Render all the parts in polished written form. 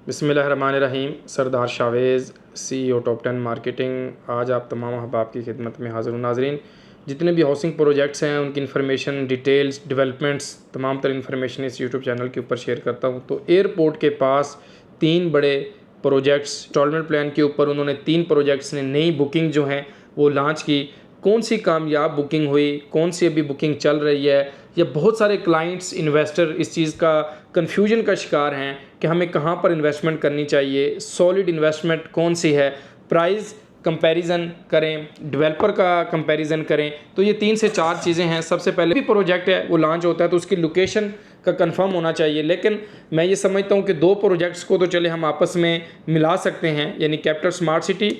बिस्मिल्लाहिर्रहमानिर्रहीम। सरदार Chavez, CEO top 10 marketing. आज आप तमाम अहबाब की खिदमत में हाज़िर हूँ। नाज़रीन, जितने भी हाउसिंग प्रोजेक्ट्स हैं उनकी इन्फॉर्मेशन, डिटेल्स, डेवलपमेंट्स, तमाम तरह इन्फॉर्मेशन इस यूट्यूब चैनल के ऊपर शेयर करता हूँ। तो एयरपोर्ट के पास 3 बड़े प्रोजेक्ट्स इंस्टॉलमेंट प्लान के ऊपर उन्होंने 3 प्रोजेक्ट्स ने नई बुकिंग जो हैं वो लॉन्च की। कौन सी कामयाब बुकिंग हुई, कौन सी अभी बुकिंग चल रही है, या बहुत सारे क्लाइंट्स, इन्वेस्टर इस चीज़ का कन्फ्यूजन का शिकार हैं कि हमें कहाँ पर इन्वेस्टमेंट करनी चाहिए, सॉलिड इन्वेस्टमेंट कौन सी है, प्राइस कंपैरिजन करें, डेवलपर का कंपैरिजन करें। तो ये 3 से 4 चीज़ें हैं। सबसे पहले भी प्रोजेक्ट है वो लॉन्च होता है तो उसकी लोकेशन का कंफर्म होना चाहिए, लेकिन मैं ये समझता हूँ कि 2 प्रोजेक्ट्स को तो चले हम आपस में मिला सकते हैं, यानी capital smart city,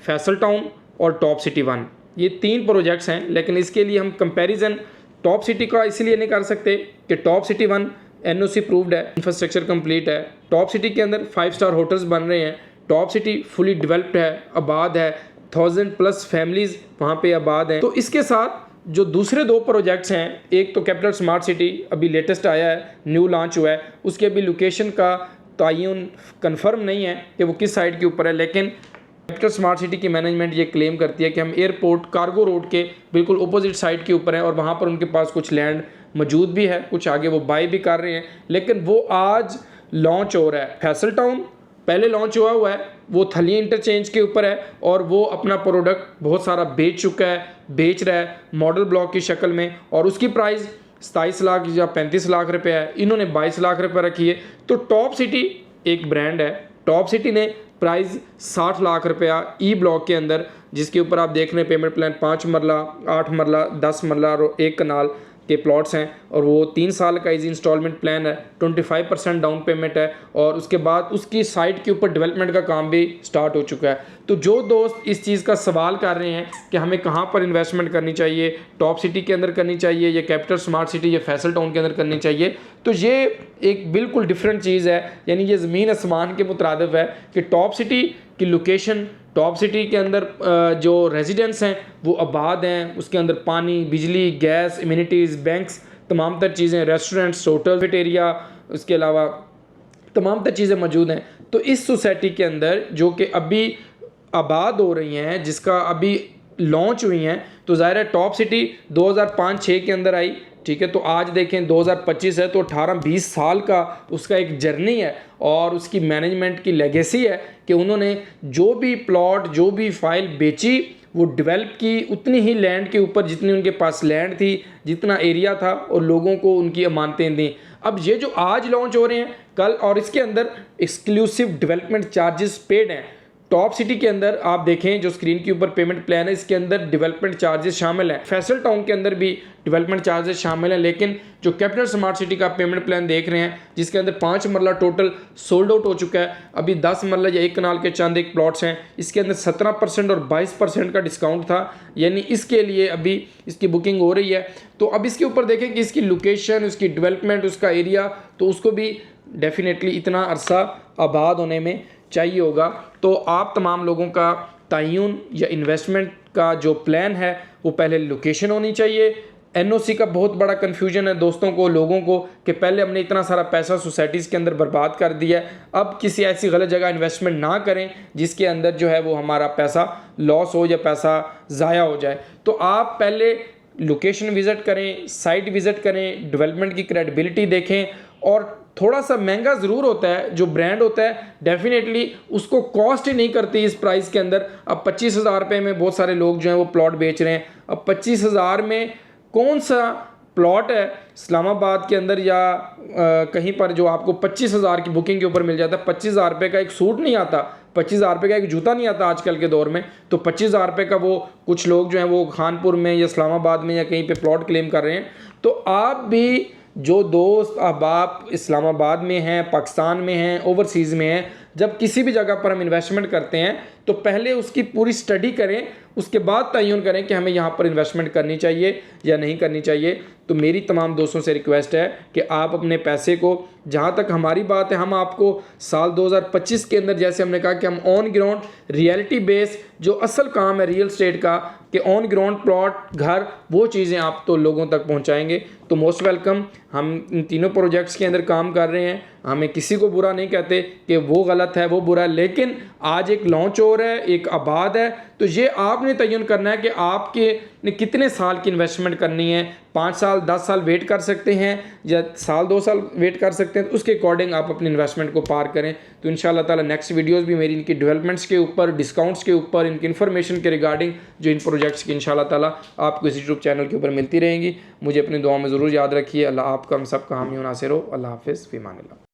Faisal town और टॉप सिटी 1। ये 3 प्रोजेक्ट्स हैं, लेकिन इसके लिए हम कंपैरिजन टॉप सिटी का इसलिए नहीं कर सकते कि टॉप सिटी 1 NOC प्रूव्ड है, इंफ्रास्ट्रक्चर कंप्लीट है। टॉप सिटी के अंदर 5 स्टार होटल्स बन रहे हैं। टॉप सिटी फुली डेवलप्ड है, आबाद है, 1000+ फैमिलीज़ वहाँ पे आबाद हैं। तो इसके साथ जो दूसरे 2 प्रोजेक्ट्स हैं, एक तो कैपिटल स्मार्ट सिटी अभी लेटेस्ट आया है, न्यू लॉन्च हुआ है, उसके अभी लोकेशन का तयन कन्फर्म नहीं है कि वो किस साइड के ऊपर है, लेकिन कैपिटल स्मार्ट सिटी की मैनेजमेंट ये क्लेम करती है कि हम एयरपोर्ट कार्गो रोड के बिल्कुल अपोजिट साइड के ऊपर हैं और वहाँ पर उनके पास कुछ लैंड मौजूद भी है, कुछ आगे वो बाय भी कर रहे हैं, लेकिन वो आज लॉन्च हो रहा है। फैसल टाउन पहले लॉन्च हुआ है, वो थली इंटरचेंज के ऊपर है और वो अपना प्रोडक्ट बहुत सारा बेच रहा है मॉडल ब्लॉक की शक्ल में, और उसकी प्राइस 27 लाख या 35 लाख रुपये है। इन्होंने 22 लाख रुपये रखी है। तो टॉप सिटी एक ब्रांड है, टॉप सिटी ने प्राइस 60 लाख रुपया ई ब्लॉक के अंदर, जिसके ऊपर आप देख रहे हैं पेमेंट प्लान 5 मरला, 8 मरला, 10 मरला और 1 कनाल के प्लॉट्स हैं, और वो 3 साल का इजी इंस्टॉलमेंट प्लान है। 25% डाउन पेमेंट है और उसके बाद उसकी साइट के ऊपर डेवलपमेंट का काम भी स्टार्ट हो चुका है। तो जो दोस्त इस चीज़ का सवाल कर रहे हैं कि हमें कहाँ पर इन्वेस्टमेंट करनी चाहिए, टॉप सिटी के अंदर करनी चाहिए या कैपिटल स्मार्ट सिटी या फैसल टाउन के अंदर करनी चाहिए, तो ये एक बिल्कुल डिफरेंट चीज़ है। यानी ये ज़मीन आसमान के मुताबिक है कि टॉप सिटी की लोकेशन, टॉप सिटी के अंदर जो रेजिडेंट्स हैं वो आबाद हैं, उसके अंदर पानी, बिजली, गैस, इम्यूनिटीज़, बैंक्स, तमाम तर चीज़ें, रेस्टोरेंट्स, होटल, एरिया, उसके अलावा तमाम तर चीज़ें मौजूद हैं। तो इस सोसाइटी के अंदर जो कि अभी आबाद हो रही हैं, जिसका अभी लॉन्च हुई हैं, तो ज़ाहिर है टॉप सिटी 2005-6 के अंदर आई, ठीक है। तो आज देखें 2025 है, तो 18-20 साल का उसका एक जर्नी है और उसकी मैनेजमेंट की लेगेसी है कि उन्होंने जो भी प्लॉट, जो भी फाइल बेची, वो डेवलप की उतनी ही लैंड के ऊपर जितनी उनके पास लैंड थी, जितना एरिया था, और लोगों को उनकी अमानतें दी। अब ये जो आज लॉन्च हो रहे हैं कल, और इसके अंदर एक्सक्लूसिव डेवलपमेंट चार्जेस पेड हैं। टॉप सिटी के अंदर आप देखें जो स्क्रीन के ऊपर पेमेंट प्लान है, इसके अंदर डेवलपमेंट चार्जेस शामिल हैं। फैसल टाउन के अंदर भी डेवलपमेंट चार्जेस शामिल हैं, लेकिन जो कैपिटल स्मार्ट सिटी का पेमेंट प्लान देख रहे हैं, जिसके अंदर 5 मरला टोटल सोल्ड आउट हो चुका है, अभी 10 मरला या 1 कनाल के चंद एक प्लॉट्स हैं, इसके अंदर 17% और 22% का डिस्काउंट था, यानी इसके लिए अभी इसकी बुकिंग हो रही है। तो अब इसके ऊपर देखें कि इसकी लोकेशन, उसकी डेवलपमेंट, उसका एरिया, तो उसको भी डेफिनेटली इतना अरसा आबाद होने में चाहिए होगा। तो आप तमाम लोगों का तयन या इन्वेस्टमेंट का जो प्लान है वो पहले लोकेशन होनी चाहिए। NOC का बहुत बड़ा कन्फ्यूजन है दोस्तों को, लोगों को, कि पहले हमने इतना सारा पैसा सोसाइटीज़ के अंदर बर्बाद कर दिया है, अब किसी ऐसी गलत जगह इन्वेस्टमेंट ना करें जिसके अंदर जो है वो हमारा पैसा लॉस हो या पैसा ज़ाया हो जाए। तो आप पहले लोकेशन विज़िट करें, साइट विज़िट करें, डेवलपमेंट की क्रेडिबिलिटी देखें, और थोड़ा सा महंगा ज़रूर होता है जो ब्रांड होता है, डेफिनेटली उसको कॉस्ट ही नहीं करती इस प्राइस के अंदर। अब 25,000 रुपये में बहुत सारे लोग जो हैं वो प्लॉट बेच रहे हैं। अब 25,000 में कौन सा प्लॉट है इस्लामाबाद के अंदर या कहीं पर जो आपको 25,000 की बुकिंग के ऊपर मिल जाता है? 25,000 रुपये का एक सूट नहीं आता, 25,000 रुपये का एक जूता नहीं आता आजकल के दौर में। तो 25,000 रुपये का वो कुछ लोग जो हैं वो खानपुर में या इस्लामाबाद में या कहीं पे प्लॉट क्लेम कर रहे हैं। तो आप भी जो दोस्त अहबाब इस्लामाबाद में हैं, पाकिस्तान में हैं, ओवरसीज़ में हैं, जब किसी भी जगह पर हम इन्वेस्टमेंट करते हैं तो पहले उसकी पूरी स्टडी करें, उसके बाद तयन करें कि हमें यहाँ पर इन्वेस्टमेंट करनी चाहिए या नहीं करनी चाहिए। तो मेरी तमाम दोस्तों से रिक्वेस्ट है कि आप अपने पैसे को, जहाँ तक हमारी बात है, हम आपको साल 2025 के अंदर, जैसे हमने कहा कि हम ऑन ग्राउंड रियलिटी बेस जो असल काम है रियल स्टेट का, कि ऑन ग्राउंड प्लॉट, घर, वो चीज़ें आप तो लोगों तक पहुंचाएंगे। तो मोस्ट वेलकम। हम इन तीनों प्रोजेक्ट्स के अंदर काम कर रहे हैं, हमें किसी को बुरा नहीं कहते कि वो गलत है वो बुरा है, लेकिन आज एक लॉन्च हो रहा है, एक आबाद है, तो ये आपने तयन करना है कि आपके ने कितने साल की इन्वेस्टमेंट करनी है। 5 साल 10 साल वेट कर सकते हैं या साल 2 साल वेट कर सकते हैं, तो उसके अकॉर्डिंग आप अपनी इन्वेस्टमेंट को पार करें। तो इंशाल्लाह ताला नेक्स्ट वीडियोस भी मेरी इनकी डेवलपमेंट्स के ऊपर, डिस्काउंट्स के ऊपर, इनकी इन्फॉर्मेशन के रिगार्डिंग जो इन प्रोजेक्ट्स की इंशाल्लाह ताला आपको इस यूट्यूब चैनल के ऊपर मिलती रहेंगी। मुझे अपनी दुआ में ज़रूर याद रखिए। अल्लाह आपका हम सब का हामी नासिर हो। अल्लाह हाफ़िज़, फ़ी अमानिल्लाह।